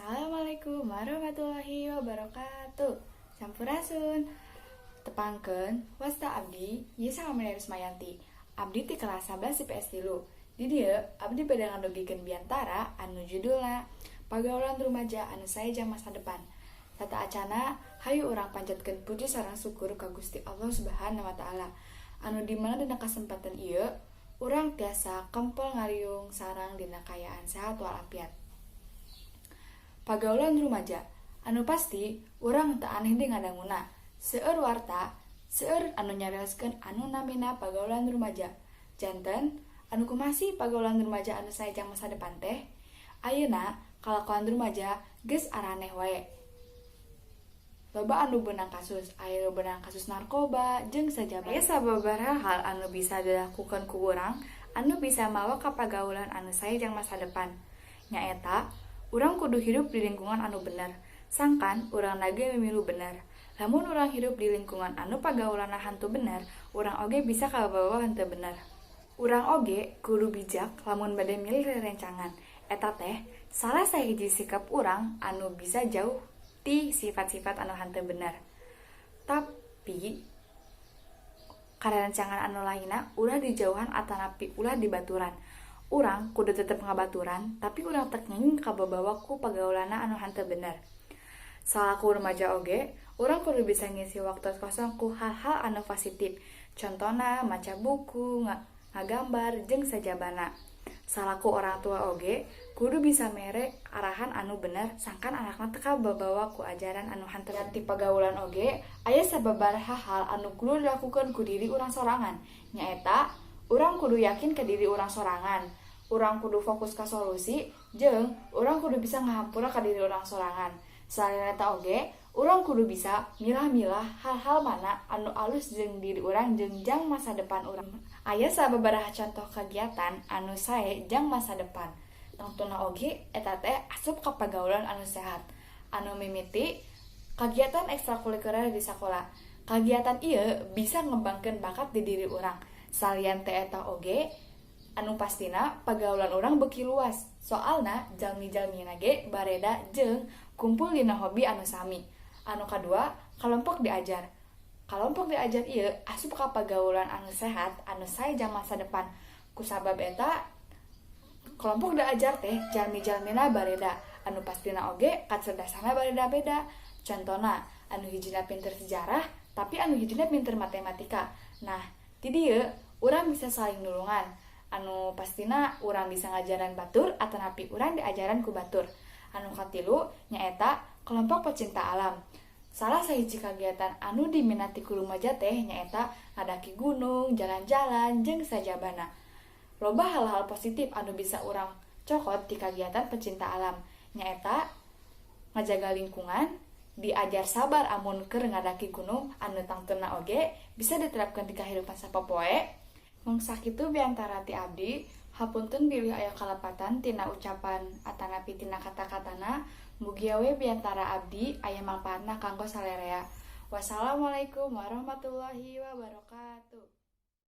Assalamualaikum warahmatullahi wabarakatuh. Sampurasun. Tepangkeun wasta abdi ieu Samamener Rusmayanti. Abdi ti kelas 11 IPS 3. Di dieu abdi bade ngadogikeun biantara anu judulna Pagaulan Rumaja anu Saeja Masa Depan. Tata acana hayu urang panjatkeun puji sareng syukur ka Gusti Allah Subhanahu wa taala. Anu dimana dina kasempatan ieu urang tiasa kempel ngariung sareng dina kayaan sehat walafiat. Pagaulan rumaja, anu pasti urang teu aneh deui ngadanguna. Seueur warta, seueur anu nyarioskeun anu namina pagaulan rumaja. Janten anu kumasi pagaulan rumaja anu saeja masa depan teh. Ayeuna kalakuan rumaja geus araneh wae. Loba anu beunang kasus, aya beunang kasus narkoba jeung sajabana. Aya sababaraha hal anu bisa dilakukeun ku urang anu bisa mawa ka pagaulan anu saeja masa depan. Nyaeta urang kudu hidup di lingkungan anu bener, sangkan urang nage mimilu bener. Lamun urang hidup di lingkungan anu pagaulanna hantu bener, urang oge bisa kabawa hantu bener. Urang oge kudu bijak lamun bade milih rerencangan. Eta teh salah sahiji sikap urang anu bisa jauh ti sifat-sifat anu hantu bener. Tapi karencangan anu lainna ulah dijauhan atanapi ulah dibaturan. Urang kudu tetep ngabaturan, tapi urang tek ngingin kababawa ku pagaulanna anu henteu bener. Salaku remaja oge, urang kudu bisa ngisi waktu kosong ku hal-hal anu positif. Contona maca buku, ngagambar jeung sajabana. Salaku orang tua oge, kudu bisa mere arahan anu bener sangkan anakna teu kababawa ku ajaran anu henteu. Ti pagaulan oge, aya sababaraha hal anu kudu dilakukeun ku diri urang sorangan. Nyaeta, urang kudu yakin ke diri urang sorangan. Urang kudu fokus ka solusi, jeung urang kudu bisa ngahampura ka diri urang sorangan. Selain eta oge, urang kudu bisa milah-milah hal-hal mana anu alus jeung diri urang jeung jang masa depan urang. Aya sababaraha contoh kegiatan anu sae jang masa depan. Tongtuna oge eta teh asup ka pagaulan anu sehat. Anu mimiti kegiatan ekstrakurikuler di sakola. Kegiatan ieu bisa ngembangkeun bakat di diri urang. Salian teh eta oge anu pastina pagaulan urang beuki luas. Soalna jalmi-jalmina ge bareda jeung kumpul dina hobi anu sami. Anu kadua, kelompok diajar. Kelompok diajar ieu asup ka pagaulan anu sehat anu saeja masa depan. Kusabab eta kelompok diajar teh jalmi-jalmina bareda. Anu pastina oge kacerdasana bareda-beda. Contona, anu hijina pinter sejarah, tapi anu hijina pinter matematika. Nah, ti dieu urang bisa saling nulungan. Anu pastina urang bisa ngajaran batur atanapi urang diajaran ku batur. Anu katilu nyaeta kelompok pecinta alam. Salah sahiji kagiatan anu diminati ku rumaja teh nyaeta ngadaki gunung, jalan-jalan jeung sajabana. Loba hal-hal positif anu bisa urang cokot di kagiatan pecinta alam. Nyaeta ngajaga lingkungan, diajar sabar amun keur ngadaki gunung anu tangtuna oge bisa diterapkeun di kahirupan sapopoe. Mung sakitu biantara ti abdi, hapunten bilih aya kalepatan tina ucapan atanapi tina kata-katana, mugi we biantara abdi aya mangpaatna kanggo salerea. Wassalamualaikum warahmatullahi wabarakatuh.